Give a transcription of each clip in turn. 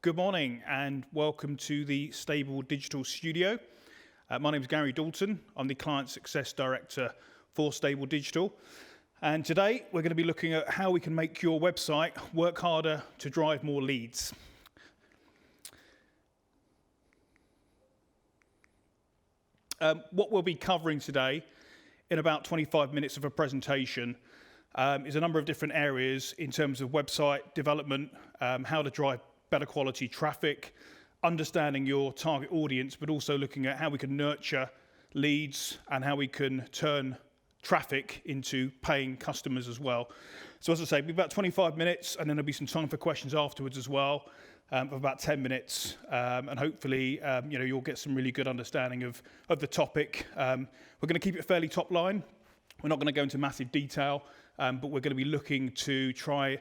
Good morning and welcome to the Stable Digital Studio. My name is Gary Dalton. I'm the Client Success Director for Stable Digital. And today we're going to be looking at how we can make your website work harder to drive more leads. What we'll be covering today in about 25 minutes of a presentation is a number of different areas in terms of website development, how to drive better quality traffic, understanding your target audience, but also looking at how we can nurture leads and how we can turn traffic into paying customers as well. So as I say, it'll be about 25 minutes and then there'll be some time for questions afterwards as well, of about 10 minutes. And hopefully, you'll get some really good understanding of the topic. We're going to keep it fairly top line. We're not going to go into massive detail, but we're going to be looking to try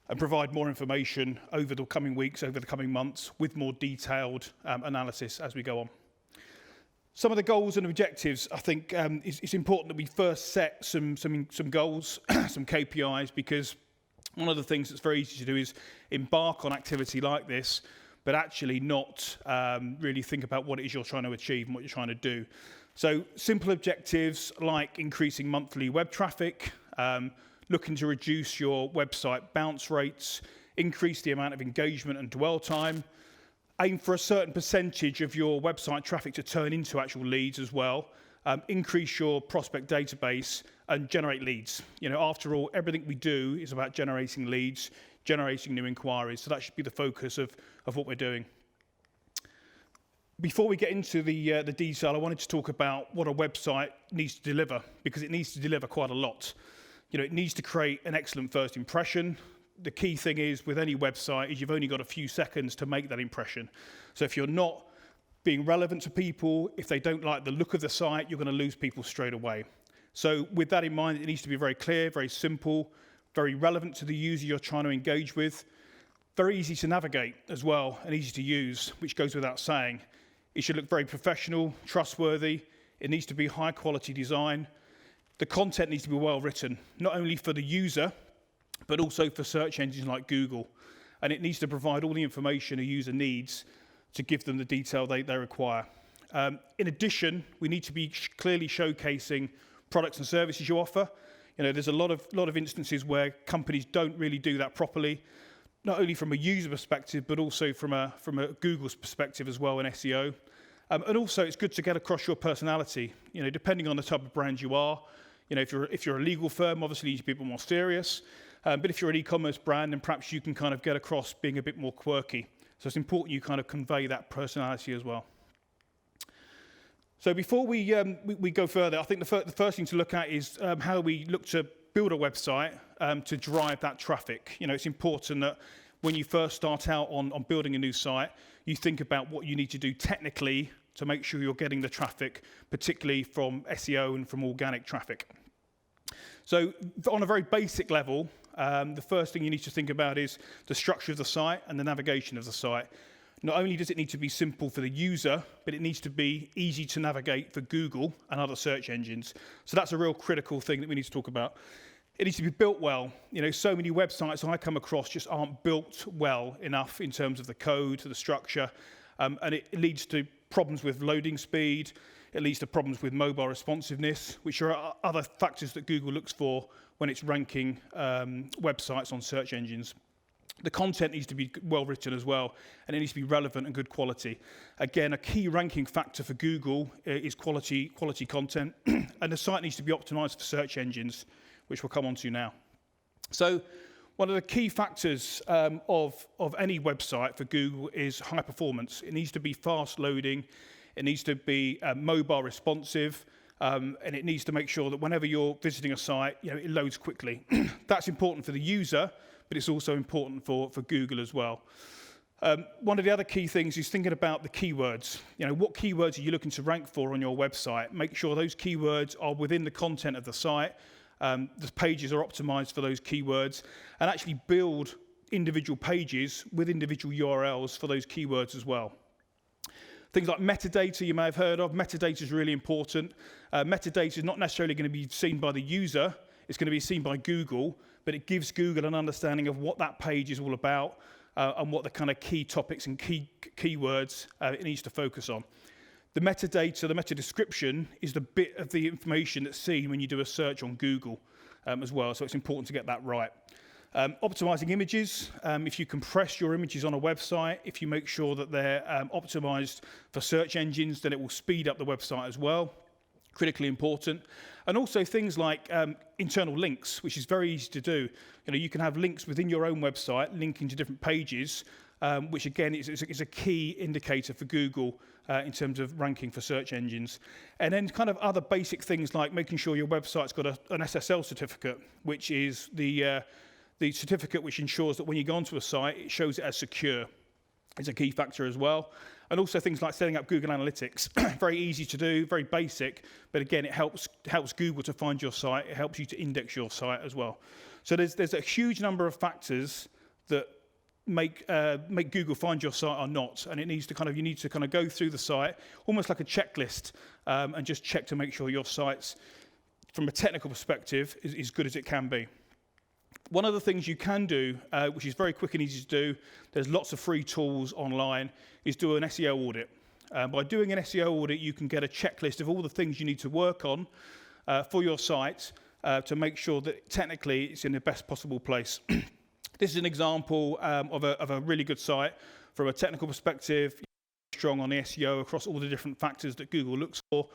and provide more information over the coming weeks, over the coming months, with more detailed analysis as we go on. Some of the goals and objectives, I think it's important that we first set some goals, some KPIs, because one of the things that's very easy to do is embark on activity like this, but actually not really think about what it is you're trying to achieve and what you're trying to do. So simple objectives like increasing monthly web traffic, looking to reduce your website bounce rates, increase the amount of engagement and dwell time, aim for a certain percentage of your website traffic to turn into actual leads as well, increase your prospect database and generate leads. After all, everything we do is about generating leads, generating new inquiries. So that should be the focus of what we're doing. Before we get into the detail, I wanted to talk about what a website needs to deliver, because it needs to deliver quite a lot. It needs to create an excellent first impression. The key thing is with any website is you've only got a few seconds to make that impression. So if you're not being relevant to people, if they don't like the look of the site, you're going to lose people straight away. So with that in mind, it needs to be very clear, very simple, very relevant to the user you're trying to engage with, very easy to navigate as well and easy to use, which goes without saying. It should look very professional, trustworthy. It needs to be high quality design. The content needs to be well written, not only for the user, but also for search engines like Google. And it needs to provide all the information a user needs to give them the detail they require. In addition, we need to be clearly showcasing products and services you offer. There's a lot of instances where companies don't really do that properly, not only from a user perspective, but also from a Google's perspective as well in SEO. And also, it's good to get across your personality. Depending on the type of brand you are. If you're a legal firm, obviously you need to be a bit more serious. But if you're an e-commerce brand, then perhaps you can kind of get across being a bit more quirky. So it's important you kind of convey that personality as well. So before we go further, I think the first thing to look at is how we look to build a website to drive that traffic. It's important that when you first start out on building a new site, you think about what you need to do technically to make sure you're getting the traffic, particularly from SEO and from organic traffic. So on a very basic level, the first thing you need to think about is the structure of the site and the navigation of the site. Not only does it need to be simple for the user, but it needs to be easy to navigate for Google and other search engines. So that's a real critical thing that we need to talk about. It needs to be built well. So many websites I come across just aren't built well enough in terms of the code, the structure, and it leads to problems with loading speed. It leads to problems with mobile responsiveness, which are other factors that Google looks for when it's ranking websites on search engines. The content needs to be well written as well, and it needs to be relevant and good quality. Again, a key ranking factor for Google is quality content, and the site needs to be optimized for search engines, which we'll come on to now. So one of the key factors of any website for Google is high performance. It needs to be fast loading, it needs to be mobile responsive, and it needs to make sure that whenever you're visiting a site, it loads quickly. That's important for the user, but it's also important for Google as well. One of the other key things is thinking about the keywords. What keywords are you looking to rank for on your website? Make sure those keywords are within the content of the site. The pages are optimized for those keywords, and actually build individual pages with individual URLs for those keywords as well. Things like metadata you may have heard of. Metadata is really important. Metadata is not necessarily going to be seen by the user. It's going to be seen by Google, but it gives Google an understanding of what that page is all about, and what the kind of key topics and keywords it needs to focus on. The metadata, the meta description, is the bit of the information that's seen when you do a search on Google as well, so it's important to get that right. Optimizing images, if you compress your images on a website, if you make sure that they're optimized for search engines, then it will speed up the website as well. Critically important. And also things like internal links, which is very easy to do. You can have links within your own website linking to different pages, which again is a key indicator for Google in terms of ranking for search engines. And then kind of other basic things like making sure your website's got an SSL certificate, which is the certificate which ensures that when you go onto a site, it shows it as secure. It's a key factor as well. And also things like setting up Google Analytics. Very easy to do, very basic, but again, it helps Google to find your site. It helps you to index your site as well. So there's a huge number of factors that make Google find your site or not, and you need to kind of go through the site almost like a checklist and just check to make sure your site's, from a technical perspective, is as good as it can be. One of the things you can do, which is very quick and easy to do, there's lots of free tools online, is do an SEO audit. By doing an SEO audit, you can get a checklist of all the things you need to work on for your site to make sure that technically it's in the best possible place. This is an example of a really good site from a technical perspective, strong on the SEO across all the different factors that Google looks for.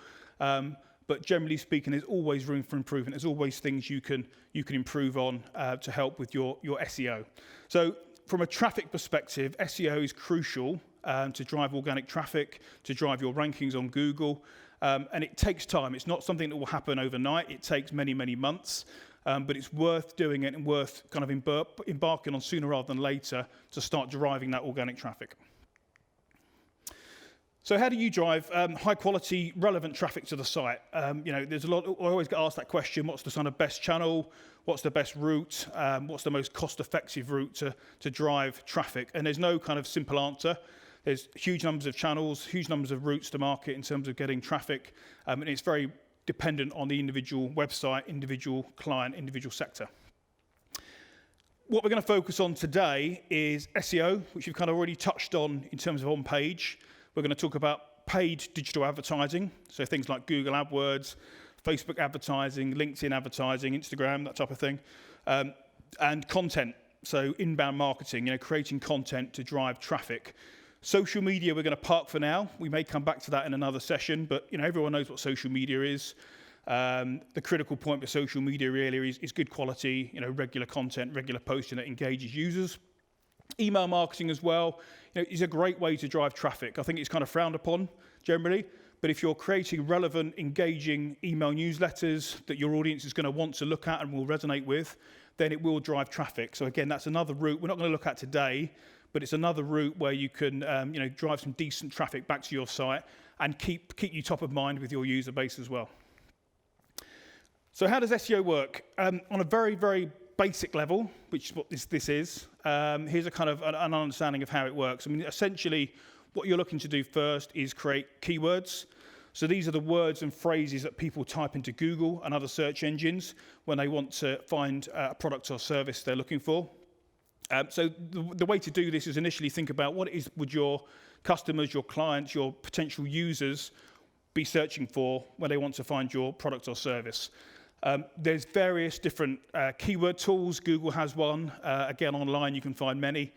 But generally speaking, there's always room for improvement. There's always things you can improve on to help with your SEO. So from a traffic perspective, SEO is crucial to drive organic traffic, to drive your rankings on Google. And it takes time. It's not something that will happen overnight. It takes many, many months. But it's worth doing it and worth kind of embarking on sooner rather than later to start driving that organic traffic. So how do you drive high quality, relevant traffic to the site? There's a lot, I always get asked that question, what's the kind of best channel? What's the best route? What's the most cost effective route to drive traffic? And there's no kind of simple answer. There's huge numbers of channels, huge numbers of routes to market in terms of getting traffic. And it's very dependent on the individual website, individual client, individual sector. What we're going to focus on today is SEO, which we've kind of already touched on in terms of on page. We're going to talk about paid digital advertising, so things like Google AdWords, Facebook advertising, LinkedIn advertising, Instagram, that type of thing, and content, so inbound marketing, creating content to drive traffic. Social media we're going to park for now. We may come back to that in another session, but everyone knows what social media is. The critical point with social media really is good quality, regular content, regular posting that engages users. Email marketing as well, is a great way to drive traffic. I think it's kind of frowned upon generally, but if you're creating relevant, engaging email newsletters that your audience is going to want to look at and will resonate with, then it will drive traffic. So again, that's another route we're not going to look at today, but it's another route where you can drive some decent traffic back to your site and keep you top of mind with your user base as well. So how does SEO work? On a very, very basic level, which is what this is, here's a kind of an understanding of how it works. I mean, essentially, what you're looking to do first is create keywords. So these are the words and phrases that people type into Google and other search engines when they want to find a product or service they're looking for. So the way to do this is initially think about what would your customers, your clients, your potential users be searching for when they want to find your product or service. There's various different keyword tools. Google has one. Again, online you can find many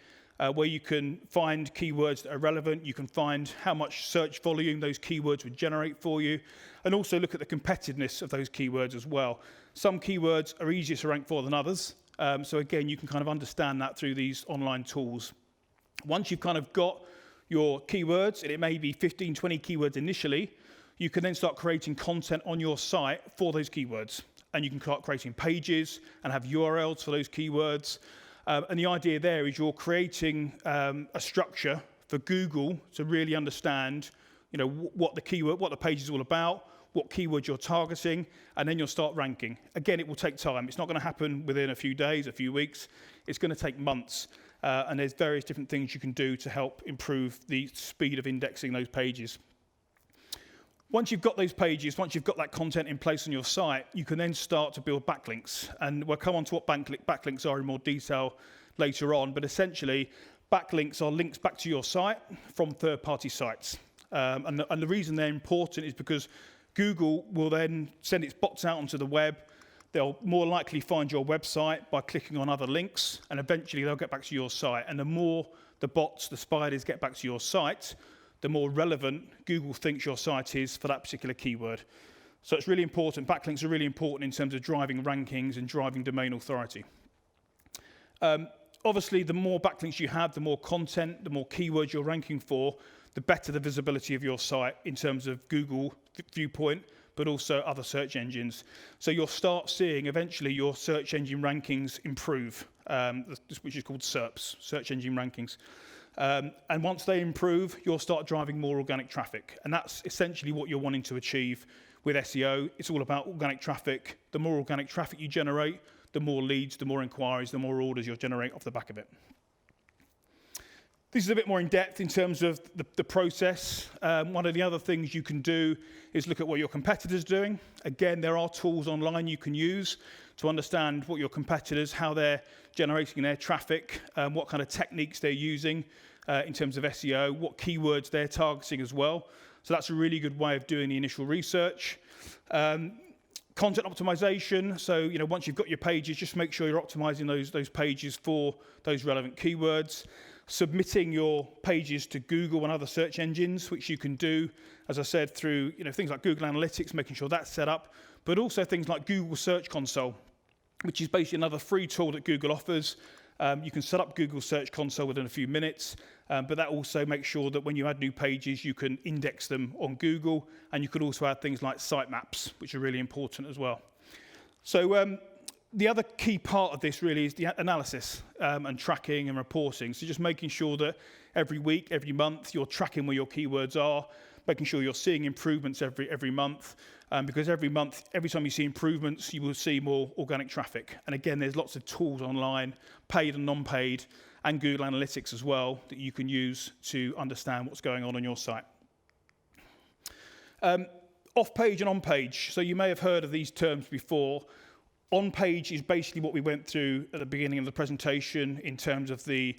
where you can find keywords that are relevant. You can find how much search volume those keywords would generate for you, and also look at the competitiveness of those keywords as well. Some keywords are easier to rank for than others. So again, you can kind of understand that through these online tools. Once you've kind of got your keywords, and it may be 15, 20 keywords initially, you can then start creating content on your site for those keywords. And you can start creating pages and have URLs for those keywords. And the idea there is you're creating a structure for Google to really understand, what the page is all about, what keyword you're targeting, and then you'll start ranking. Again, it will take time. It's not going to happen within a few days, a few weeks. It's going to take months. And there's various different things you can do to help improve the speed of indexing those pages. Once you've got those pages, once you've got that content in place on your site, you can then start to build backlinks. And we'll come on to what backlinks are in more detail later on. But essentially, Backlinks are links back to your site from third-party sites. And the reason they're important is because Google will then send its bots out onto the web. They'll more likely find your website by clicking on other links, and eventually they'll get back to your site. And the more the bots, the spiders, get back to your site, the more relevant Google thinks your site is for that particular keyword. So it's really important. Backlinks are really important in terms of driving rankings and driving domain authority. Obviously, the more backlinks you have, the more content, the more keywords you're ranking for, the better the visibility of your site in terms of Google viewpoint, but also other search engines. So you'll start seeing eventually your search engine rankings improve, which is called SERPs, search engine rankings. And once they improve, you'll start driving more organic traffic. And that's essentially what you're wanting to achieve with SEO. It's all about organic traffic. The more organic traffic you generate, the more leads, the more inquiries, the more orders you'll generate off the back of it. This is a bit more in depth in terms of the process. One of the other things you can do is look at what your competitors are doing. Again, there are tools online you can use to understand what your competitors, how they're generating their traffic, what kind of techniques they're using in terms of SEO, what keywords they're targeting as well. So that's a really good way of doing the initial research. Content optimization. So, once you've got your pages, just make sure you're optimizing those pages for those relevant keywords. Submitting your pages to Google and other search engines, which you can do, as I said, through things like Google Analytics, making sure that's set up, but also things like Google Search Console, which is basically another free tool that Google offers. You can set up Google Search Console within a few minutes, but that also makes sure that when you add new pages, you can index them on Google, and you could also add things like sitemaps, which are really important as well. So the other key part of this really is the analysis and tracking and reporting. So just making sure that every week, every month, you're tracking where your keywords are, making sure you're seeing improvements every month, because every month, every time you see improvements, you will see more organic traffic. And again, there's lots of tools online, paid and non-paid, and Google Analytics as well, that you can use to understand what's going on your site. Off-page and on-page. So you may have heard of these terms before. On-page is basically what we went through at the beginning of the presentation in terms of the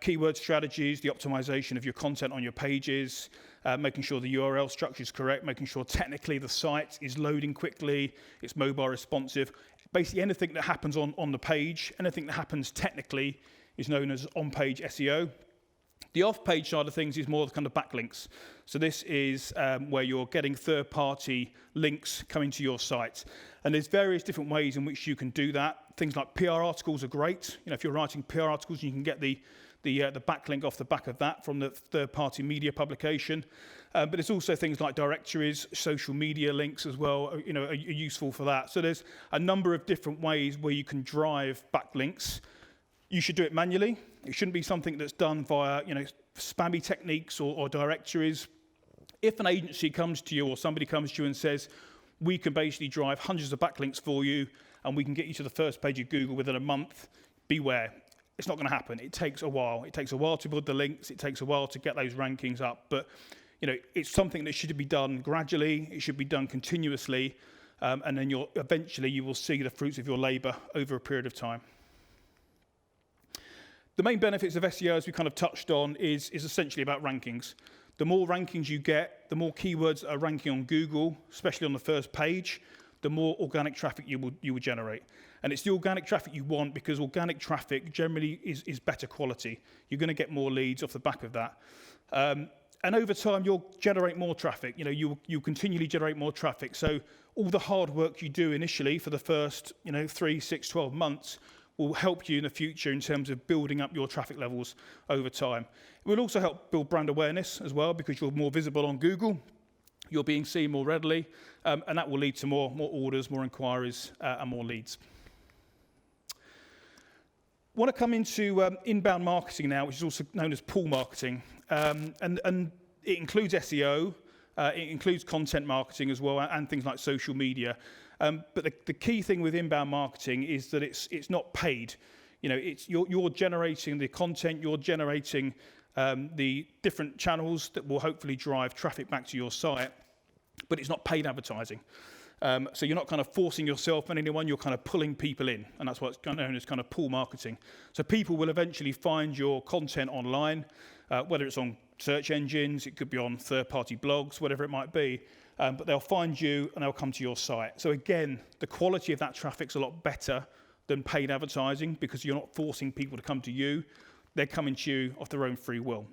keyword strategies, the optimization of your content on your pages, making sure the URL structure is correct, making sure technically the site is loading quickly, it's mobile responsive. Basically anything that happens on the page, anything that happens technically is known as on-page SEO. The off-page side of things is more the kind of backlinks. So this is where you're getting third-party links coming to your site. And there's various different ways in which you can do that. Things like PR articles are great. If you're writing PR articles, you can get the backlink off the back of that from the third-party media publication. But there's also things like directories, social media links as well, are useful for that. So there's a number of different ways where you can drive backlinks. You should do it manually. It shouldn't be something that's done via, spammy techniques or directories. If an agency comes to you or somebody comes to you and says, we can basically drive hundreds of backlinks for you and we can get you to the first page of Google within a month, beware. It's not going to happen. It takes a while. It takes a while to build the links. It takes a while to get those rankings up. But, it's something that should be done gradually. It should be done continuously. And then eventually you will see the fruits of your labor over a period of time. The main benefits of SEO, as we kind of touched on, is essentially about rankings. The more rankings you get, the more keywords that are ranking on Google, especially on the first page, the more organic traffic you will generate. And it's the organic traffic you want because organic traffic generally is better quality. You're going to get more leads off the back of that. And over time, you'll generate more traffic. You'll continually generate more traffic. So all the hard work you do initially for the first 3, 6, 12 months will help you in the future in terms of building up your traffic levels over time. It will also help build brand awareness as well because you're more visible on Google. You're being seen more readily, and that will lead to more orders, more inquiries, and more leads. I want to come into inbound marketing now, which is also known as pull marketing. And it includes SEO, it includes content marketing as well, and things like social media. But the key thing with inbound marketing is that it's not paid. You're generating the content, you're generating the different channels that will hopefully drive traffic back to your site, but it's not paid advertising. So you're not kind of forcing yourself on anyone, you're kind of pulling people in, and that's what's known as kind of pull marketing. So people will eventually find your content online, whether it's on search engines, it could be on third-party blogs, whatever it might be, but they'll find you and they'll come to your site. So again, the quality of that traffic's a lot better than paid advertising because you're not forcing people to come to you, they're coming to you of their own free will.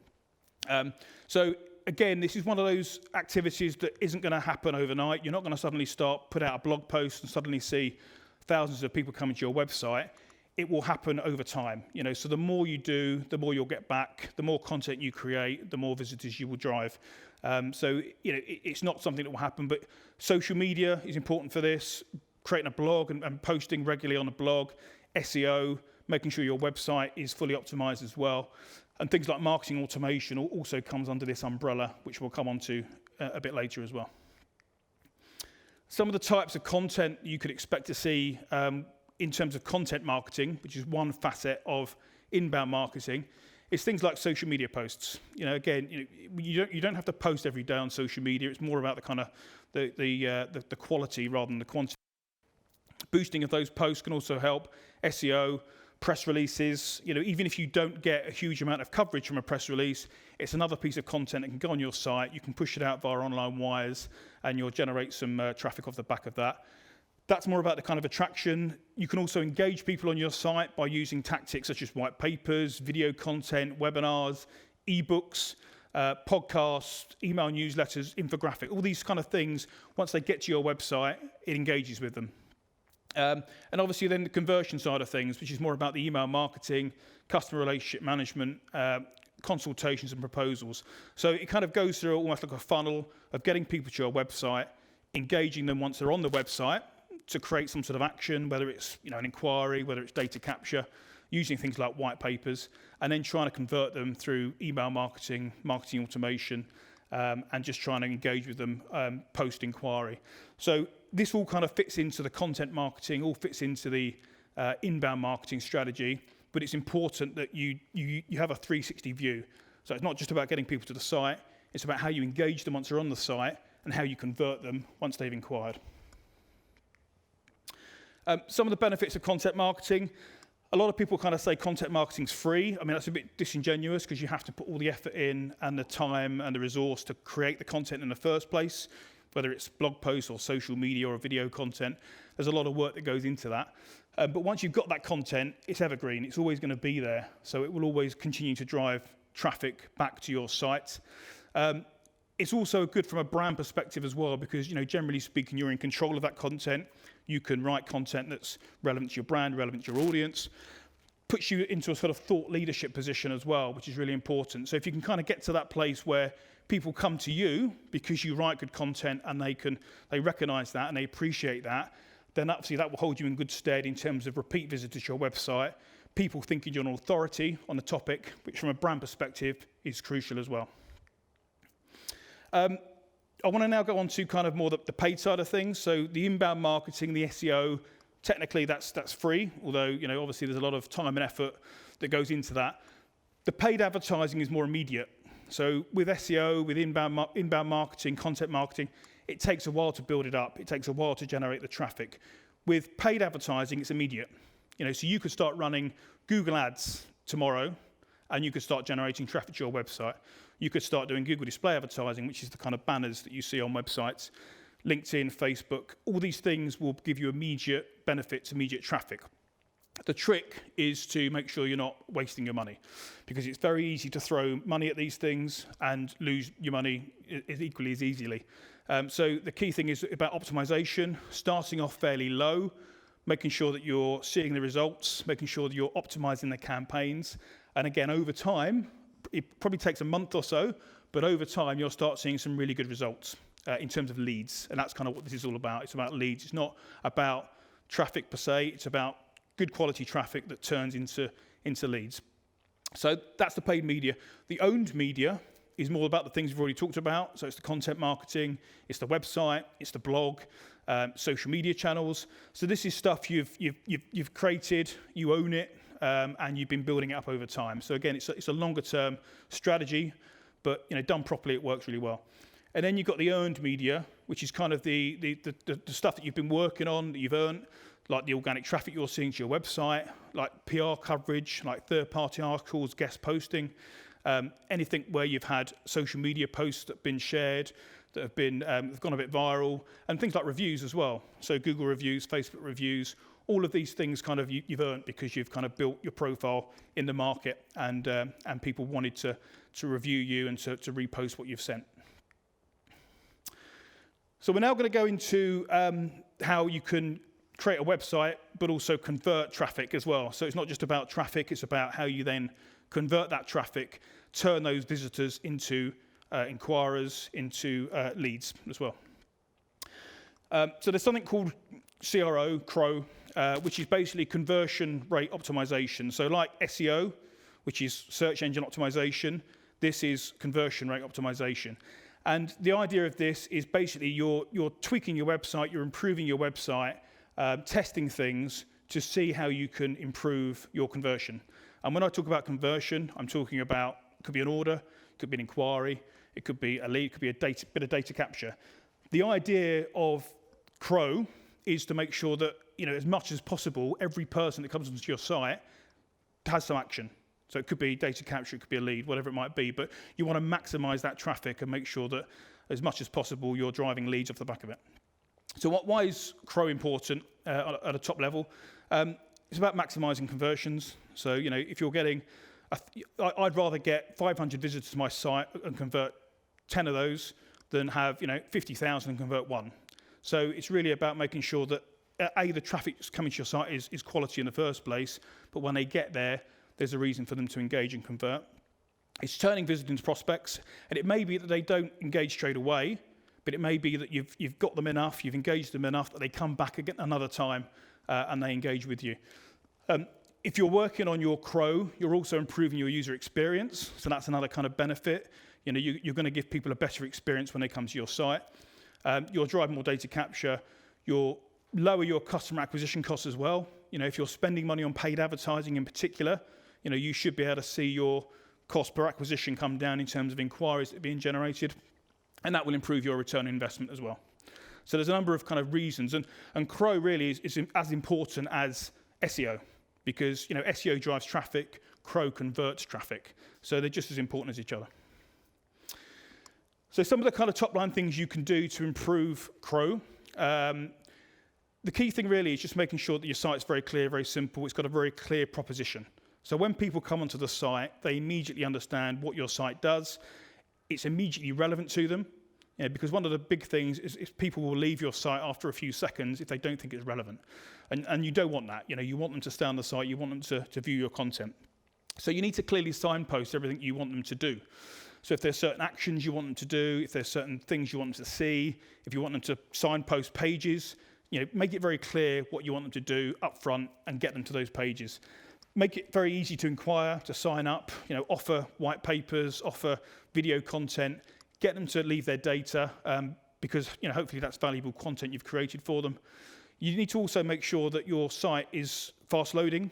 So again, this is one of those activities that isn't going to happen overnight. You're not going to suddenly put out a blog post and suddenly see thousands of people coming to your website. It will happen over time. So the more you do, the more you'll get back. The more content you create, the more visitors you will drive. It's not something that will happen, but social media is important for this. Creating a blog and posting regularly on a blog, SEO, making sure your website is fully optimized as well. And things like marketing automation also comes under this umbrella, which we'll come on to a bit later as well. Some of the types of content you could expect to see in terms of content marketing, which is one facet of inbound marketing, is things like social media posts. Again, you don't have to post every day on social media. It's more about the kind of the quality rather than the quantity. Boosting of those posts can also help. SEO, press releases, even if you don't get a huge amount of coverage from a press release, it's another piece of content that can go on your site. You can push it out via online wires and you'll generate some traffic off the back of that. That's more about the kind of attraction. You can also engage people on your site by using tactics such as white papers, video content, webinars, ebooks, podcasts, email newsletters, infographic, all these kind of things. Once they get to your website, it engages with them. And obviously then the conversion side of things, which is more about the email marketing, customer relationship management, consultations and proposals. So it kind of goes through almost like a funnel of getting people to your website, engaging them once they're on the website to create some sort of action, whether it's an inquiry, whether it's data capture, using things like white papers, and then trying to convert them through email marketing, marketing automation, and just trying to engage with them post-inquiry. So this all kind of fits into the content marketing, all fits into the inbound marketing strategy, but it's important that you have a 360 view. So it's not just about getting people to the site, it's about how you engage them once they're on the site and how you convert them once they've inquired. Some of the benefits of content marketing. A lot of people kind of say content marketing's free. I mean, that's a bit disingenuous because you have to put all the effort in and the time and the resource to create the content in the first place, whether it's blog posts or social media or video content. There's a lot of work that goes into that. But once you've got that content, it's evergreen. It's always going to be there. So it will always continue to drive traffic back to your site. It's also good from a brand perspective as well because, generally speaking, you're in control of that content. You can write content that's relevant to your brand, relevant to your audience. Puts you into a sort of thought leadership position as well, which is really important. So if you can kind of get to that place where people come to you because you write good content and they recognize that and they appreciate that, then obviously that will hold you in good stead in terms of repeat visitors to your website, people thinking you're an authority on the topic, which from a brand perspective is crucial as well. I want to now go on to kind of more the paid side of things. So the inbound marketing, the SEO, technically that's free, although obviously there's a lot of time and effort that goes into that. The paid advertising is more immediate. So with SEO, with inbound marketing, content marketing, it takes a while to build it up. It takes a while to generate the traffic. With paid advertising, it's immediate. So you could start running Google Ads tomorrow, and you could start generating traffic to your website. You could start doing Google display advertising, which is the kind of banners that you see on websites, LinkedIn, Facebook. All these things will give you immediate benefits, immediate traffic. The trick is to make sure you're not wasting your money because it's very easy to throw money at these things and lose your money equally as easily. So the key thing is about optimization, starting off fairly low, making sure that you're seeing the results, making sure that you're optimizing the campaigns. And again, over time, it probably takes a month or so, but over time, you'll start seeing some really good results in terms of leads. And that's kind of what this is all about. It's about leads. It's not about traffic per se. It's about good quality traffic that turns into leads. So that's the paid media. The owned media is more about the things we've already talked about. So it's the content marketing, it's the website, it's the blog, social media channels. So this is stuff you've created, you own it, and you've been building it up over time. So again, it's a longer term strategy, but done properly, it works really well. And then you've got the earned media, which is kind of the stuff that you've been working on, that you've earned, like the organic traffic you're seeing to your website, like PR coverage, like third-party articles, guest posting, anything where you've had social media posts that have been shared, that have been have gone a bit viral, and things like reviews as well. So Google reviews, Facebook reviews, all of these things kind of you've earned because you've kind of built your profile in the market, and people wanted to review you and to repost what you've sent. So we're now going to go into how you can create a website, but also convert traffic as well. So it's not just about traffic, it's about how you then convert that traffic, turn those visitors into inquirers, into leads as well. So there's something called CRO, which is basically conversion rate optimization. So like SEO, which is search engine optimization, this is conversion rate optimization. And the idea of this is basically you're tweaking your website, you're improving your website, testing things to see how you can improve your conversion. And when I talk about conversion, I'm talking about, it could be an order, it could be an inquiry, it could be a lead, it could be a bit of data capture. The idea of Crow is to make sure that, as much as possible, every person that comes onto your site has some action. So it could be data capture, it could be a lead, whatever it might be, but you want to maximize that traffic and make sure that as much as possible you're driving leads off the back of it. So why is Crow important at a top level? It's about maximizing conversions. So, if you're getting, I'd rather get 500 visitors to my site and convert 10 of those than have, 50,000 and convert one. So it's really about making sure that the traffic that's coming to your site is quality in the first place, but when they get there, there's a reason for them to engage and convert. It's turning visitors into prospects, and it may be that they don't engage straight away, but it may be that you've got them enough, you've engaged them enough that they come back again another time and they engage with you. If you're working on your Crow, you're also improving your user experience, so that's another kind of benefit. You're going to give people a better experience when they come to your site. You'll drive more data capture. You'll lower your customer acquisition costs as well. If you're spending money on paid advertising in particular, you should be able to see your cost per acquisition come down in terms of inquiries that are being generated, and that will improve your return on investment as well. So there's a number of kind of reasons, and Crow really is as important as SEO, because SEO drives traffic, Crow converts traffic, so they're just as important as each other. So some of the kind of top line things you can do to improve Crow. The key thing really is just making sure that your site's very clear, very simple. It's got a very clear proposition. So when people come onto the site, they immediately understand what your site does. It's immediately relevant to them, because one of the big things is people will leave your site after a few seconds if they don't think it's relevant. And you don't want that. You want them to stay on the site, you want them to view your content. So you need to clearly signpost everything you want them to do. So if there's certain actions you want them to do, if there's certain things you want them to see, if you want them to signpost pages, make it very clear what you want them to do up front and get them to those pages. Make it very easy to inquire, to sign up, offer white papers, offer video content, get them to leave their data, because hopefully that's valuable content you've created for them. You need to also make sure that your site is fast loading,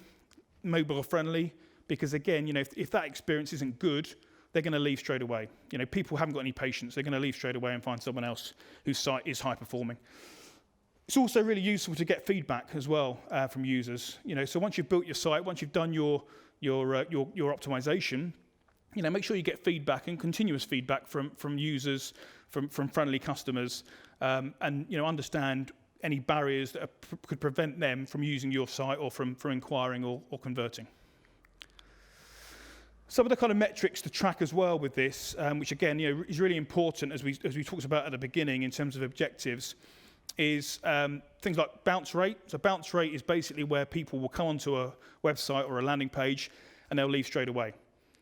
mobile friendly, because again, if that experience isn't good, they're going to leave straight away. People haven't got any patience. They're going to leave straight away and find someone else whose site is high performing. It's also really useful to get feedback as well from users. So once you've built your site, once you've done your optimization, make sure you get feedback and continuous feedback from users, from friendly customers, and understand any barriers that could prevent them from using your site or from inquiring or converting. Some of the kind of metrics to track as well with this, which again is really important as we talked about at the beginning in terms of objectives, is things like bounce rate. So bounce rate is basically where people will come onto a website or a landing page and they'll leave straight away.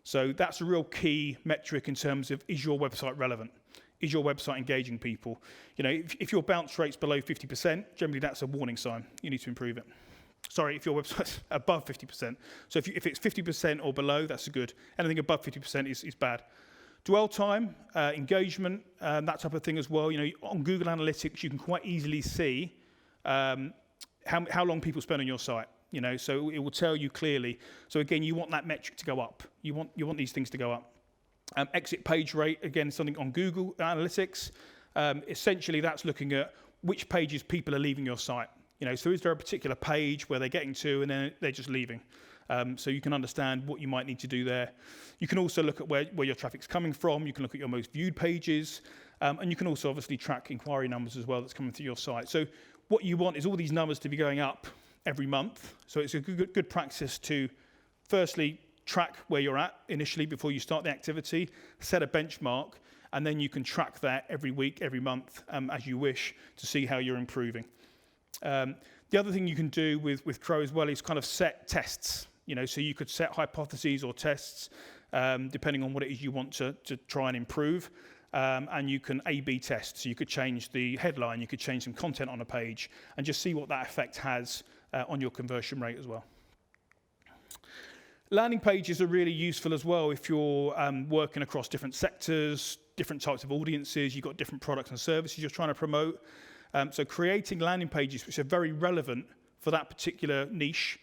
So that's a real key metric in terms of, is your website relevant? Is your website engaging people? If your bounce rate's below 50%, generally that's a warning sign. You need to improve it. Sorry, if your website's above 50%. So if it's 50% or below, that's good. Anything above 50% is bad. Dwell time, engagement, that type of thing as well. On Google Analytics, you can quite easily see how long people spend on your site. So it will tell you clearly. So again, you want that metric to go up. You want these things to go up. Exit page rate, again, something on Google Analytics. Essentially, that's looking at which pages people are leaving your site. So is there a particular page where they're getting to and then they're just leaving? So you can understand what you might need to do there. You can also look at where your traffic's coming from. You can look at your most viewed pages. And you can also obviously track inquiry numbers as well that's coming through your site. So what you want is all these numbers to be going up every month. So it's a good practice to firstly track where you're at initially before you start the activity, set a benchmark, and then you can track that every week, every month, as you wish to see how you're improving. The other thing you can do with Crow as well is kind of set tests. So you could set hypotheses or tests depending on what it is you want to try and improve. And you can A/B test. So you could change the headline, you could change some content on a page, and just see what that effect has on your conversion rate as well. Landing pages are really useful as well if you're working across different sectors, different types of audiences, you've got different products and services you're trying to promote. So creating landing pages which are very relevant for that particular niche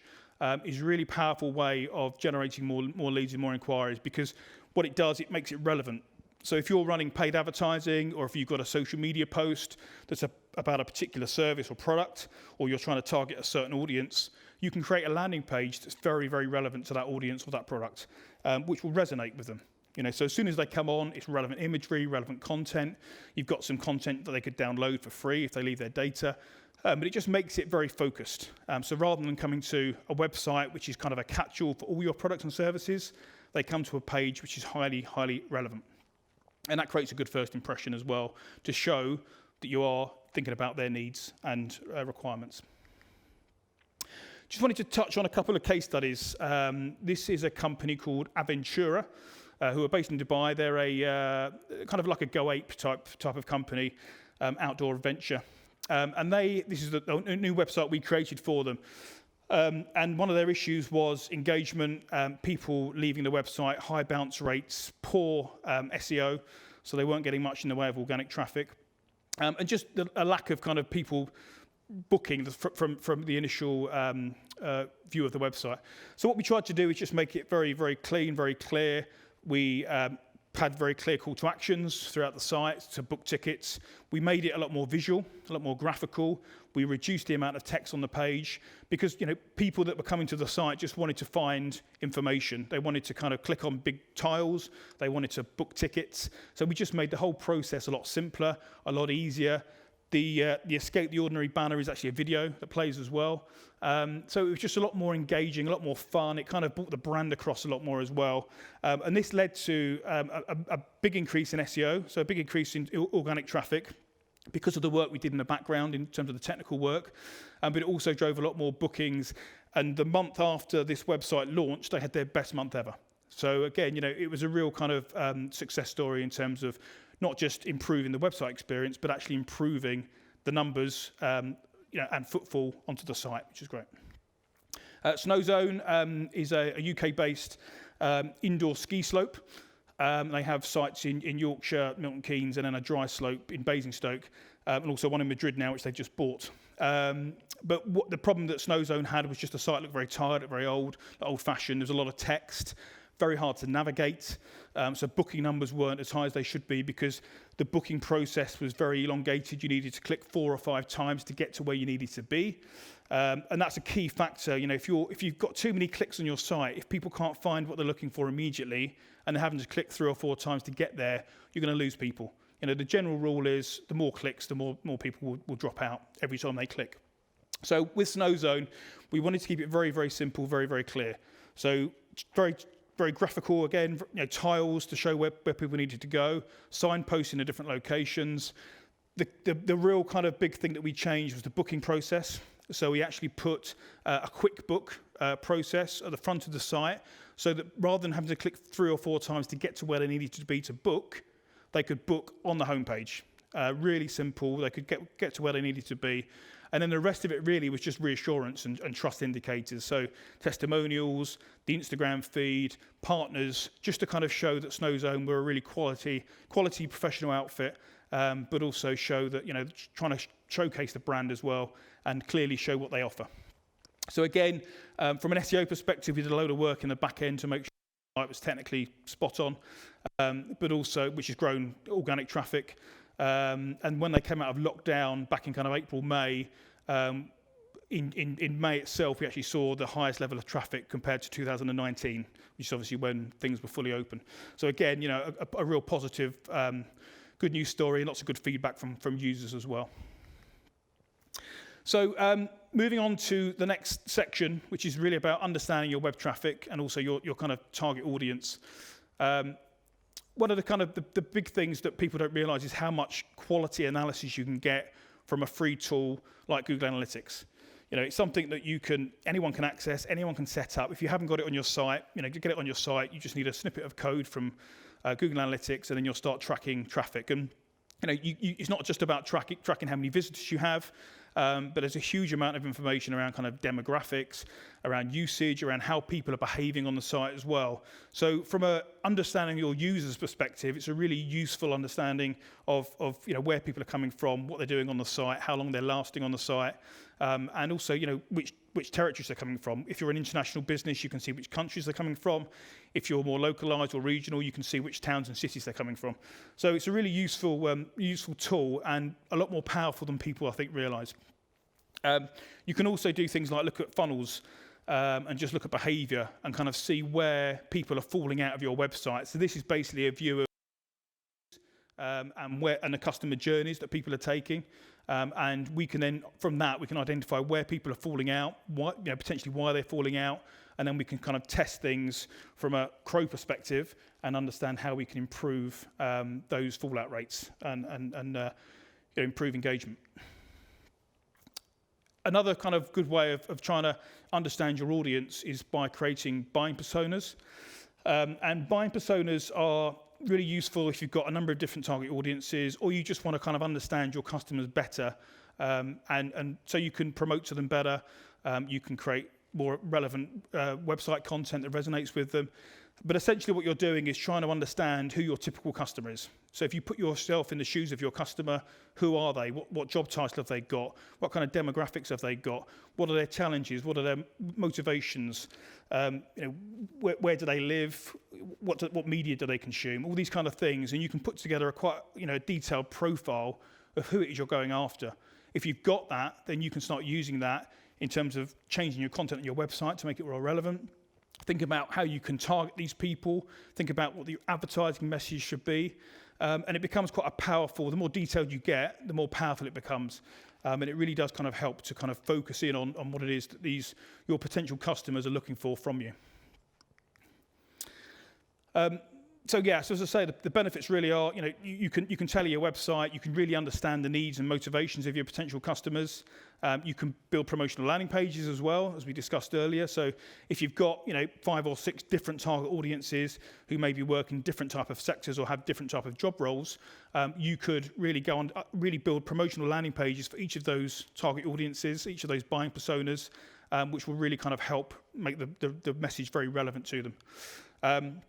is a really powerful way of generating more leads and more inquiries, because what it does, it makes it relevant. So if you're running paid advertising, or if you've got a social media post that's about a particular service or product, or you're trying to target a certain audience, you can create a landing page that's very, very relevant to that audience or that product, which will resonate with them. So as soon as they come on, it's relevant imagery, relevant content. You've got some content that they could download for free if they leave their data. But it just makes it very focused. So rather than coming to a website which is kind of a catch-all for all your products and services, they come to a page which is highly, highly relevant. And that creates a good first impression as well, to show that you are thinking about their needs and requirements. Just wanted to touch on a couple of case studies. This is a company called Aventura, who are based in Dubai. They're a kind of like a Go Ape type of company, outdoor adventure. And this is a new website we created for them. And one of their issues was engagement, people leaving the website, high bounce rates, poor SEO, so they weren't getting much in the way of organic traffic, and just a lack of kind of people booking from the initial view of the website. So what we tried to do is just make it very, very clean, very clear. We had very clear call to actions throughout the site to book tickets. We made it a lot more visual, a lot more graphical. We reduced the amount of text on the page because people that were coming to the site just wanted to find information. They wanted to kind of click on big tiles. They wanted to book tickets. So we just made the whole process a lot simpler, a lot easier. The Escape the Ordinary banner is actually a video that plays as well. So it was just a lot more engaging, a lot more fun. It kind of brought the brand across a lot more as well. And this led to a big increase in SEO, so a big increase in organic traffic because of the work we did in the background in terms of the technical work. But it also drove a lot more bookings. And the month after this website launched, they had their best month ever. So again, it was a real kind of success story in terms of not just improving the website experience, but actually improving the numbers and footfall onto the site, which is great. Snowzone is a UK-based indoor ski slope. They have sites in Yorkshire, Milton Keynes, and then a dry slope in Basingstoke, and also one in Madrid now, which they've just bought. But what the problem that Snowzone had was just the site looked very tired, very old-fashioned. There was a lot of text, very hard to navigate. So booking numbers weren't as high as they should be because the booking process was very elongated. You needed to click 4 or 5 times to get to where you needed to be. And that's a key factor. If you've got too many clicks on your site, if people can't find what they're looking for immediately and they're having to click 3 or 4 times to get there, you're going to lose people. The general rule is the more clicks, the more people will drop out every time they click. So with Snowzone, we wanted to keep it very, very simple, very, very clear. So very graphical, again, tiles to show where people needed to go, signposts in the different locations. The real kind of big thing that we changed was the booking process. So we actually put a quick book process at the front of the site so that rather than having to click 3 or 4 times to get to where they needed to be to book, they could book on the homepage. Really simple. They could get to where they needed to be. And then the rest of it really was just reassurance and trust indicators. So testimonials, the Instagram feed, partners, just to kind of show that Snowzone were a really quality professional outfit, but also show that, trying to showcase the brand as well and clearly show what they offer. So again, from an SEO perspective, we did a load of work in the back end to make sure was technically spot on, but also which has grown organic traffic. And when they came out of lockdown back in kind of April, May, in May itself, we actually saw the highest level of traffic compared to 2019, which is obviously when things were fully open. So again, a real positive, good news story, and lots of good feedback from users as well. So moving on to the next section, which is really about understanding your web traffic and also your kind of target audience. One of the kind of the big things that people don't realize is how much quality analysis you can get from a free tool like Google Analytics. It's something that anyone can access, anyone can set up. If you haven't got it on your site, to get it on your site, you just need a snippet of code from Google Analytics, and then you'll start tracking traffic. And it's not just about tracking how many visitors you have, but there's a huge amount of information around kind of demographics, around usage, around how people are behaving on the site as well. So from a understanding your users' perspective, it's a really useful understanding of where people are coming from, what they're doing on the site, how long they're lasting on the site, and also which territories they're coming from. If you're an international business, you can see which countries they're coming from. If you're more localized or regional, you can see which towns and cities they're coming from. So it's a really useful tool, and a lot more powerful than people, I think, realize. You can also do things like look at funnels and just look at behavior and kind of see where people are falling out of your website. So this is basically a view of and the customer journeys that people are taking. And we can then, from that, we can identify where people are falling out, potentially why they're falling out, and then we can kind of test things from a Crow perspective and understand how we can improve those fallout rates and improve engagement. Another kind of good way of trying to understand your audience is by creating buying personas. And buying personas are really useful if you've got a number of different target audiences, or you just want to kind of understand your customers better. And so you can promote to them better. You can create more relevant website content that resonates with them. But essentially what you're doing is trying to understand who your typical customer is. So if you put yourself in the shoes of your customer, who are they? What job title have they got? What kind of demographics have they got? What are their challenges? What are their motivations? Where do they live? What media do they consume? All these kind of things. And you can put together a detailed profile of who it is you're going after. If you've got that, then you can start using that in terms of changing your content on your website to make it more relevant. Think about how you can target these people. Think about what the advertising message should be. And it becomes quite a powerful, the more detailed you get, the more powerful it becomes. And it really does kind of help to kind of focus in on what it is that your potential customers are looking for from you. So as I say, the benefits really are, you can tailor your website, you can really understand the needs and motivations of your potential customers. You can build promotional landing pages as well, as we discussed earlier. So if you've got 5 or 6 different target audiences who maybe work in different type of sectors or have different type of job roles, you could really go on really build promotional landing pages for each of those target audiences, each of those buying personas, which will really kind of help make the message very relevant to them.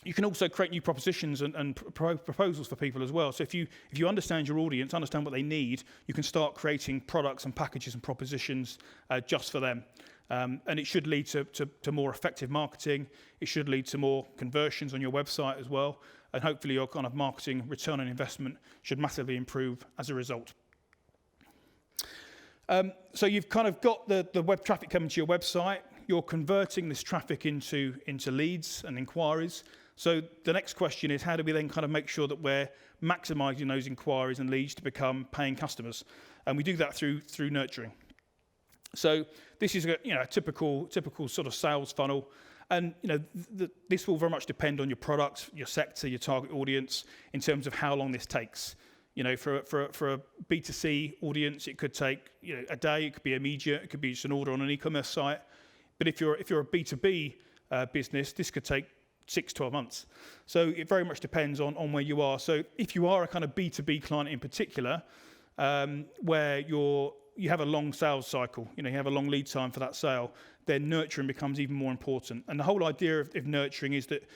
You can also create new propositions and proposals for people as well. So if you understand your audience, understand what they need, you can start creating products and packages and propositions just for them. And it should lead to more effective marketing. It should lead to more conversions on your website as well. And hopefully your kind of marketing return on investment should massively improve as a result. So you've kind of got the web traffic coming to your website. You're converting this traffic into leads and inquiries. So the next question is, how do we then kind of make sure that we're maximizing those inquiries and leads to become paying customers? And we do that through nurturing. So this is a typical sort of sales funnel. And this will very much depend on your product, your sector, your target audience in terms of how long this takes. For a B2C audience, it could take a day. It could be immediate. It could be just an order on an e-commerce site. But if you're a B2B business, this could take 6-12 months. So it very much depends on where you are. So if you are a kind of B2B client in particular, where you have a long sales cycle, you have a long lead time for that sale, then nurturing becomes even more important. And the whole idea of nurturing is that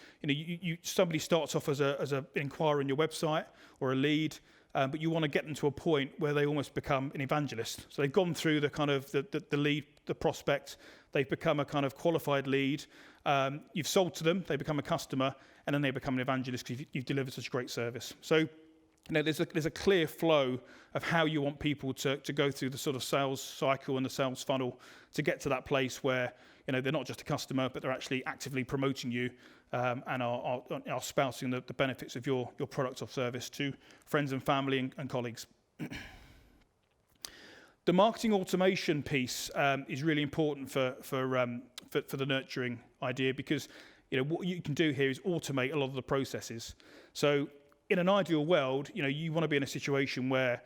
somebody starts off as an inquiry on your website or a lead, but you want to get them to a point where they almost become an evangelist. So they've gone through the kind of the lead, the prospect, they've become a kind of qualified lead, You've sold to them, they become a customer, and then they become an evangelist because you've delivered such a great service. So, there's a clear flow of how you want people to go through the sort of sales cycle and the sales funnel to get to that place where, they're not just a customer, but they're actually actively promoting you and are espousing the benefits of your product or service to friends and family and colleagues. The marketing automation piece is really important for the nurturing idea because what you can do here is automate a lot of the processes. So in an ideal world, you want to be in a situation where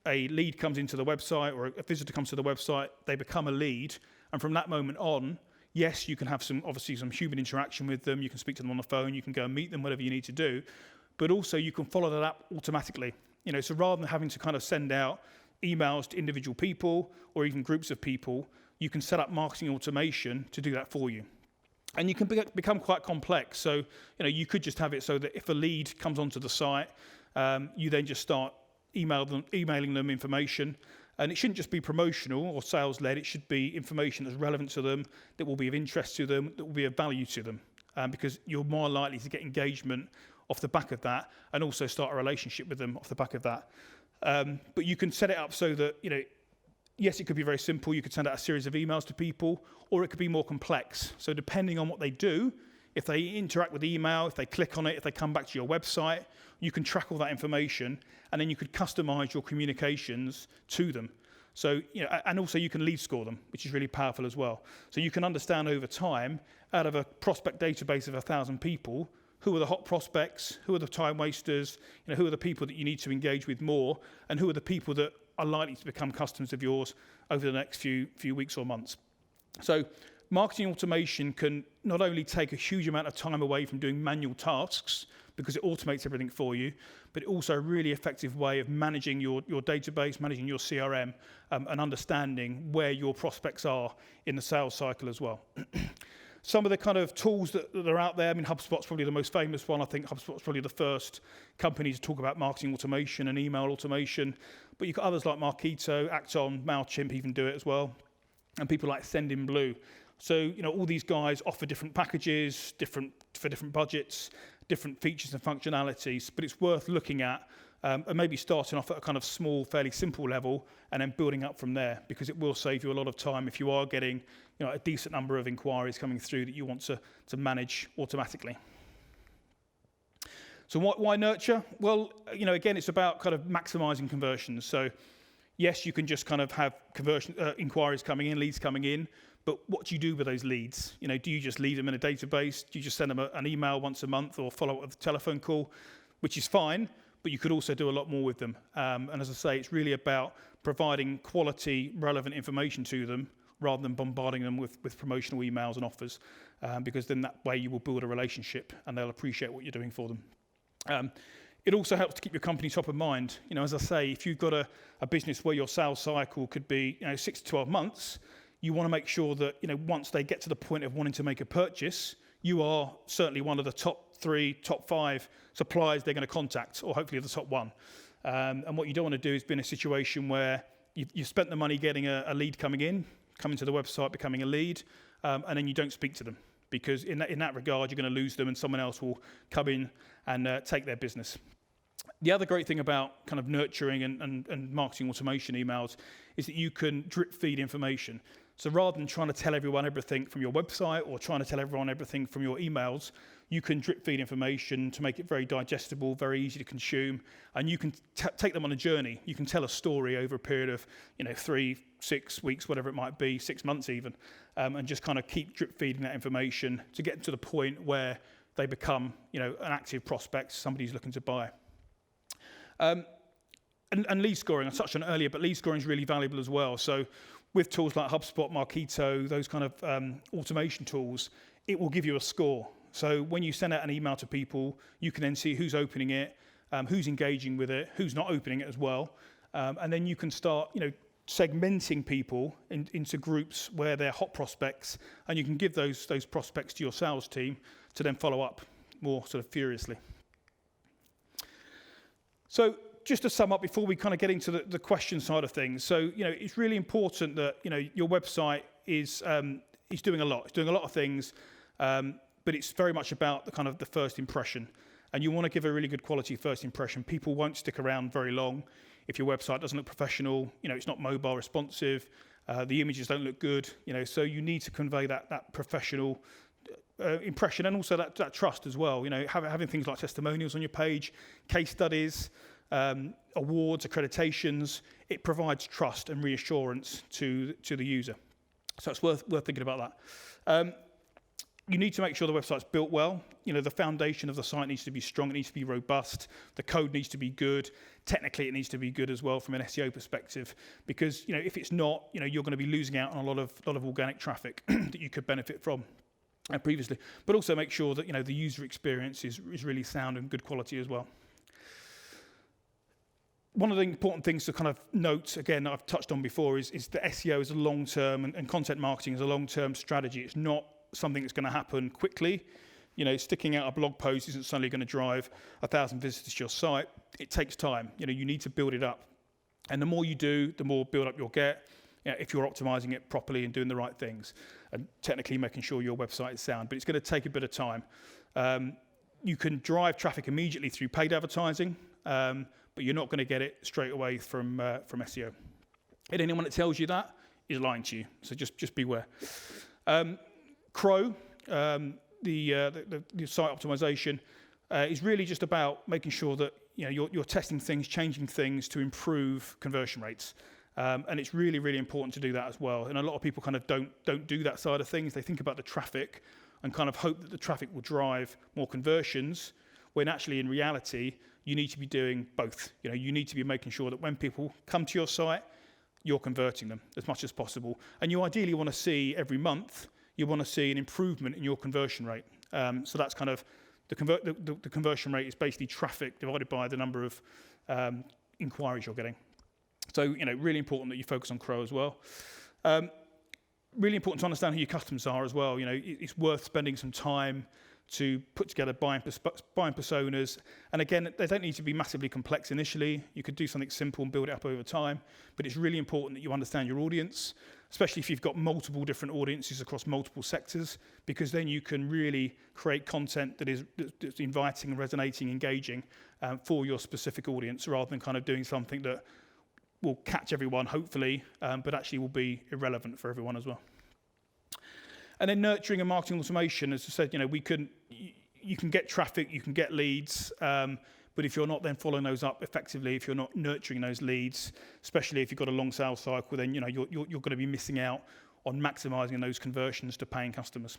a lead comes into the website or a visitor comes to the website, they become a lead, and from that moment on, yes, you can have some human interaction with them, you can speak to them on the phone, you can go and meet them, whatever you need to do, but also you can follow that up automatically. So rather than having to kind of send out emails to individual people or even groups of people, you can set up marketing automation to do that for you. And you can become quite complex. So, you could just have it so that if a lead comes onto the site, you then just start emailing them information. And it shouldn't just be promotional or sales-led. It should be information that's relevant to them, that will be of interest to them, that will be of value to them. Because you're more likely to get engagement off the back of that and also start a relationship with them off the back of that. But you can set it up so that, yes, it could be very simple. You could send out a series of emails to people, or it could be more complex. So depending on what they do, if they interact with the email, if they click on it, if they come back to your website, you can track all that information, and then you could customize your communications to them. So, and also you can lead score them, which is really powerful as well. So you can understand over time, out of a prospect database of 1,000 people, who are the hot prospects, who are the time wasters, who are the people that you need to engage with more, and who are the people that are likely to become customers of yours over the next few weeks or months. So marketing automation can not only take a huge amount of time away from doing manual tasks because it automates everything for you, but also a really effective way of managing your database, managing your CRM, and understanding where your prospects are in the sales cycle as well. Some of the kind of tools that are out there, HubSpot's probably the most famous one. I think HubSpot's probably the first company to talk about marketing automation and email automation. But you've got others like Marketo, Acton, MailChimp even do it as well. And people like Sendinblue. So, all these guys offer different packages, for different budgets, different features and functionalities. But it's worth looking at and maybe starting off at a kind of small, fairly simple level and then building up from there, because it will save you a lot of time if you are getting a decent number of inquiries coming through that you want to manage automatically. So why nurture? Well, again, it's about kind of maximizing conversions. So yes, you can just kind of have conversion inquiries coming in, leads coming in, but what do you do with those leads? Do you just leave them in a database? Do you just send them an email once a month or follow up with a telephone call, which is fine, but you could also do a lot more with them. And as I say, it's really about providing quality, relevant information to them rather than bombarding them with promotional emails and offers, because then that way you will build a relationship and they'll appreciate what you're doing for them. It also helps to keep your company top of mind. As I say, if you've got a business where your sales cycle could be 6 to 12 months, you want to make sure that once they get to the point of wanting to make a purchase, you are certainly one of the top 3, top 5 suppliers they're going to contact, or hopefully the top 1. And what you don't want to do is be in a situation where you've spent the money getting a lead coming to the website, becoming a lead, and then you don't speak to them. Because in that regard, you're going to lose them and someone else will come in and take their business. The other great thing about kind of nurturing and marketing automation emails is that you can drip feed information. So rather than trying to tell everyone everything from your website or trying to tell everyone everything from your emails, you can drip feed information to make it very digestible, very easy to consume, and you can take them on a journey. You can tell a story over a period of 3, 6 weeks, whatever it might be, 6 months even, and just kind of keep drip feeding that information to get to the point where they become an active prospect, somebody who's looking to buy. And lead scoring, I touched on it earlier, but lead scoring is really valuable as well. So with tools like HubSpot, Marketo, those kind of automation tools, it will give you a score. So when you send out an email to people, you can then see who's opening it, who's engaging with it, who's not opening it as well. And then you can start, segmenting people into groups where they're hot prospects, and you can give those prospects to your sales team to then follow up more sort of furiously. So just to sum up before we kind of get into the question side of things. So, it's really important that, your website is doing a lot. It's doing a lot of things. But it's very much about the kind of the first impression. And you want to give a really good quality first impression. People won't stick around very long if your website doesn't look professional, it's not mobile responsive, the images don't look good, so you need to convey that professional impression, and also that trust as well. Having things like testimonials on your page, case studies, awards, accreditations, it provides trust and reassurance to the user. So it's worth thinking about that. You need to make sure the website's built well. The foundation of the site needs to be strong. It needs to be robust. The code needs to be good. Technically, it needs to be good as well from an SEO perspective. Because if it's not, you're going to be losing out on a lot of organic traffic that you could benefit from previously. But also make sure that the user experience is really sound and good quality as well. One of the important things to kind of note, again, that I've touched on before, is that SEO is a long-term and content marketing is a long-term strategy. It's not something that's going to happen quickly. Sticking out a blog post isn't suddenly going to drive 1,000 visitors to your site. It takes time. You need to build it up. And the more you do, the more build up you'll get if you're optimizing it properly and doing the right things and technically making sure your website is sound. But it's going to take a bit of time. You can drive traffic immediately through paid advertising, but you're not going to get it straight away from SEO. And anyone that tells you that is lying to you. So just beware. Crow, the site optimization, is really just about making sure that you're testing things, changing things to improve conversion rates, and it's really, really important to do that as well. And a lot of people kind of don't do that side of things. They think about the traffic and kind of hope that the traffic will drive more conversions, when actually in reality you need to be doing both. You need to be making sure that when people come to your site, you're converting them as much as possible, and you ideally want to see every month. You want to see an improvement in your conversion rate. So that's kind of the conversion rate is basically traffic divided by the number of inquiries you're getting. So really important that you focus on Crow as well. Really important to understand who your customers are as well. It's worth spending some time to put together buying personas. And again, they don't need to be massively complex initially. You could do something simple and build it up over time. But it's really important that you understand your audience, especially if you've got multiple different audiences across multiple sectors, because then you can really create content that's inviting, resonating, engaging for your specific audience, rather than kind of doing something that will catch everyone, hopefully, but actually will be irrelevant for everyone as well. And then nurturing and marketing automation, as I said, you can get traffic, you can get leads, but if you're not then following those up effectively, if you're not nurturing those leads, especially if you've got a long sales cycle, then you're going to be missing out on maximising those conversions to paying customers.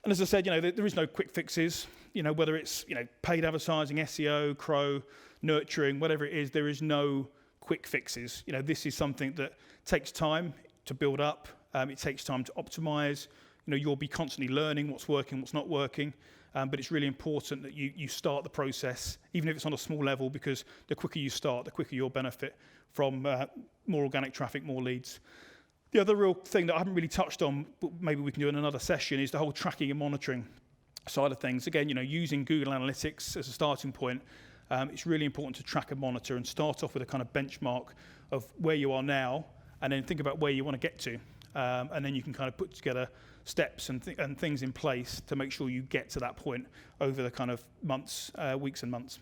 And as I said, there is no quick fixes. Whether it's paid advertising, SEO, Crow, nurturing, whatever it is, there is no quick fixes. This is something that takes time to build up. It takes time to optimize. You'll be constantly learning what's working, what's not working. But it's really important that you start the process, even if it's on a small level, because the quicker you start, the quicker you'll benefit from more organic traffic, more leads. The other real thing that I haven't really touched on, but maybe we can do in another session, is the whole tracking and monitoring side of things. Again, using Google Analytics as a starting point, it's really important to track and monitor and start off with a kind of benchmark of where you are now, and then think about where you want to get to. And then you can kind of put together steps and things in place to make sure you get to that point over the kind of months, weeks and months.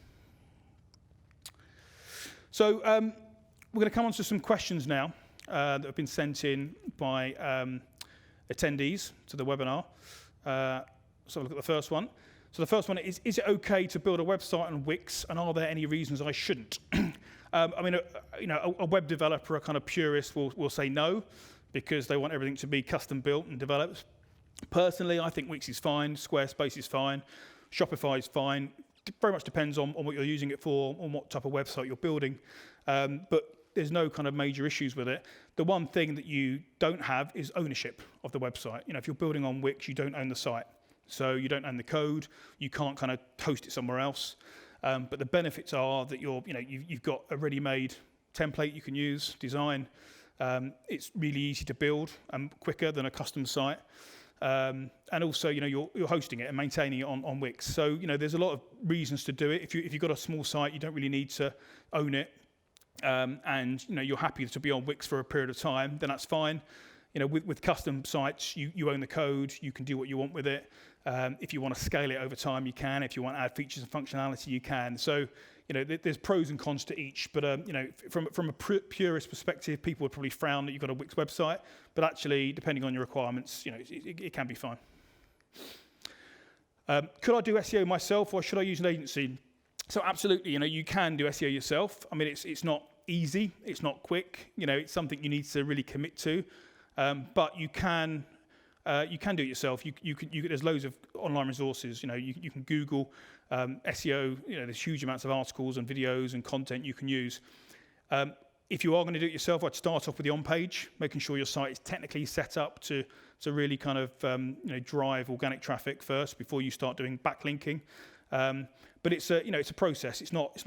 So we're going to come on to some questions now that have been sent in by attendees to the webinar. So look at the first one. So the first one is it okay to build a website on Wix, and are there any reasons I shouldn't? A web developer, a kind of purist, will say no, because they want everything to be custom built and developed. Personally, I think Wix is fine, Squarespace is fine, Shopify is fine. It very much depends on what you're using it for, on what type of website you're building. But there's no kind of major issues with it. The one thing that you don't have is ownership of the website. If you're building on Wix, you don't own the site. So you don't own the code, you can't kind of host it somewhere else. But the benefits are that you've got a ready-made template you can use, design. It's really easy to build and quicker than a custom site. And also, you're hosting it and maintaining it on Wix. So, there's a lot of reasons to do it. If you've got a small site, you don't really need to own it. And you're happy to be on Wix for a period of time, then that's fine. with custom sites, you own the code, you can do what you want with it. If you want to scale it over time, you can. If you want to add features and functionality, you can. So, there's pros and cons to each. But, from a purist perspective, people would probably frown that you've got a Wix website. But actually, depending on your requirements, it can be fine. Could I do SEO myself, or should I use an agency? So absolutely, you can do SEO yourself. I mean, it's not easy, it's not quick. It's something you need to really commit to. But you can do it yourself. There's loads of online resources. You can Google SEO. There's huge amounts of articles and videos and content you can use. If you are going to do it yourself, I'd start off with the on-page, making sure your site is technically set up to really kind of drive organic traffic first before you start doing backlinking. But it's a process. It's not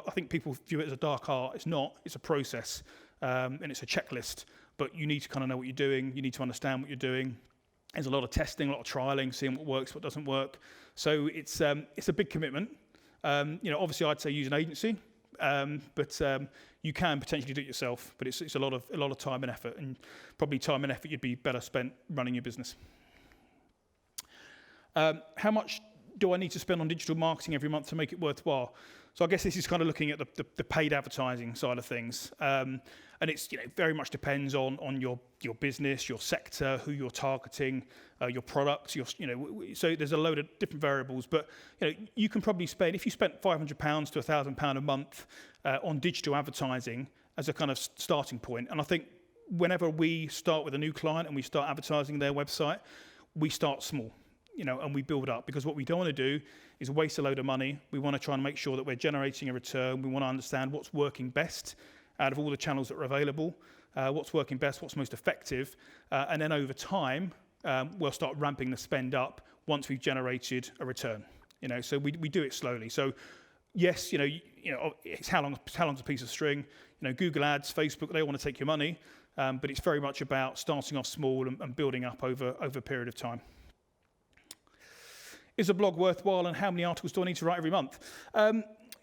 I think people view it as a dark art. It's not. It's a process, and it's a checklist. But you need to kind of know what you're doing. You need to understand what you're doing. There's a lot of testing, a lot of trialing, seeing what works, what doesn't work. So it's a big commitment. Obviously I'd say use an agency, but you can potentially do it yourself. But it's a lot of time and effort, and probably time and effort you'd be better spent running your business. How much do I need to spend on digital marketing every month to make it worthwhile? So I guess this is kind of looking at the paid advertising side of things. And it's very much depends on your business, your sector, who you're targeting, your products. So there's a load of different variables. But you can probably spend, if you spent £500 to £1,000 a month on digital advertising as a kind of starting point. And I think whenever we start with a new client and we start advertising their website, we start small. And we build up, because what we don't want to do is waste a load of money. We want to try and make sure that we're generating a return. We want to understand what's working best out of all the channels that are available, what's working best, what's most effective. And then over time, we'll start ramping the spend up once we've generated a return. So we do it slowly. So yes, it's how long's a piece of string. Google Ads, Facebook, they want to take your money, but it's very much about starting off small and building up over a period of time. Is a blog worthwhile, and how many articles do I need to write every month?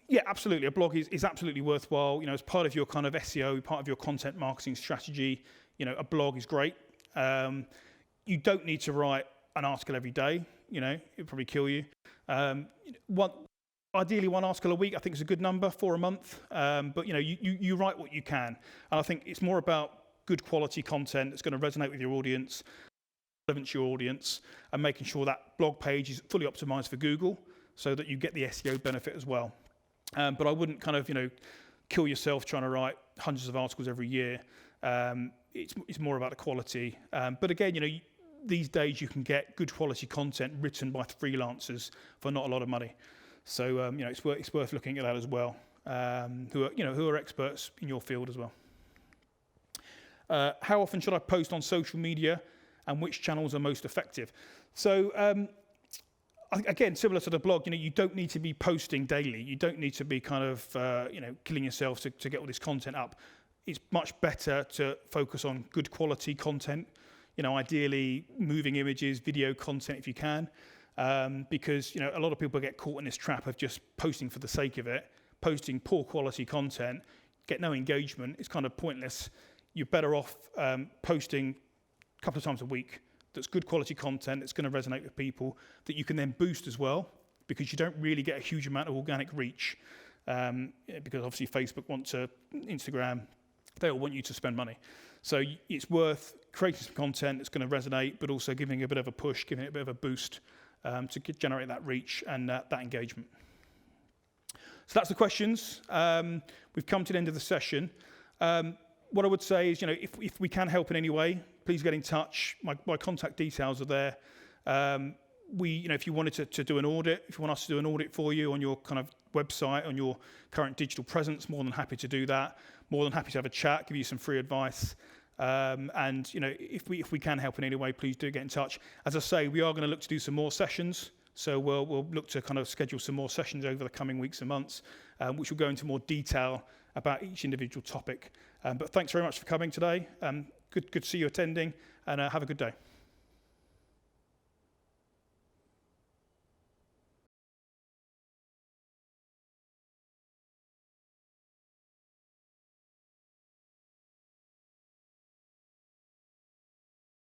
Yeah, absolutely. A blog is absolutely worthwhile. As part of your kind of SEO, part of your content marketing strategy, a blog is great. You don't need to write an article every day. It'll probably kill you. Ideally, one article a week, I think, is a good number. 4 a month. But you write what you can. And I think it's more about good quality content that's going to resonate with your audience, relevant to your audience, and making sure that blog page is fully optimized for Google so that you get the SEO benefit as well. But I wouldn't kind of, kill yourself trying to write hundreds of articles every year. It's more about the quality. But again, these days you can get good quality content written by freelancers for not a lot of money. So it's worth looking at that as well. Who are experts in your field as well. How often should I post on social media, and which channels are most effective? So again, similar to the blog, you don't need to be posting daily. You don't need to be kind of killing yourself to get all this content up. It's much better to focus on good quality content. Ideally moving images, video content if you can, because a lot of people get caught in this trap of just posting for the sake of it, posting poor quality content, get no engagement. It's kind of pointless. You're better off posting a couple of times a week that's good quality content, that's going to resonate with people, that you can then boost as well, because you don't really get a huge amount of organic reach, because obviously Facebook Instagram, they all want you to spend money. So it's worth creating some content that's going to resonate, but also giving it a bit of a push, giving it a bit of a boost to generate that reach and that engagement. So that's the questions. We've come to the end of the session. What I would say is, if we can help in any way, please get in touch. My contact details are there. If you wanted to do an audit, if you want us to do an audit for you on your kind of website, on your current digital presence, more than happy to do that. More than happy to have a chat, give you some free advice. If we can help in any way, please do get in touch. As I say, we are going to look to do some more sessions. So we'll look to kind of schedule some more sessions over the coming weeks and months, which will go into more detail about each individual topic. But thanks very much for coming today. Good to see you attending, and have a good day.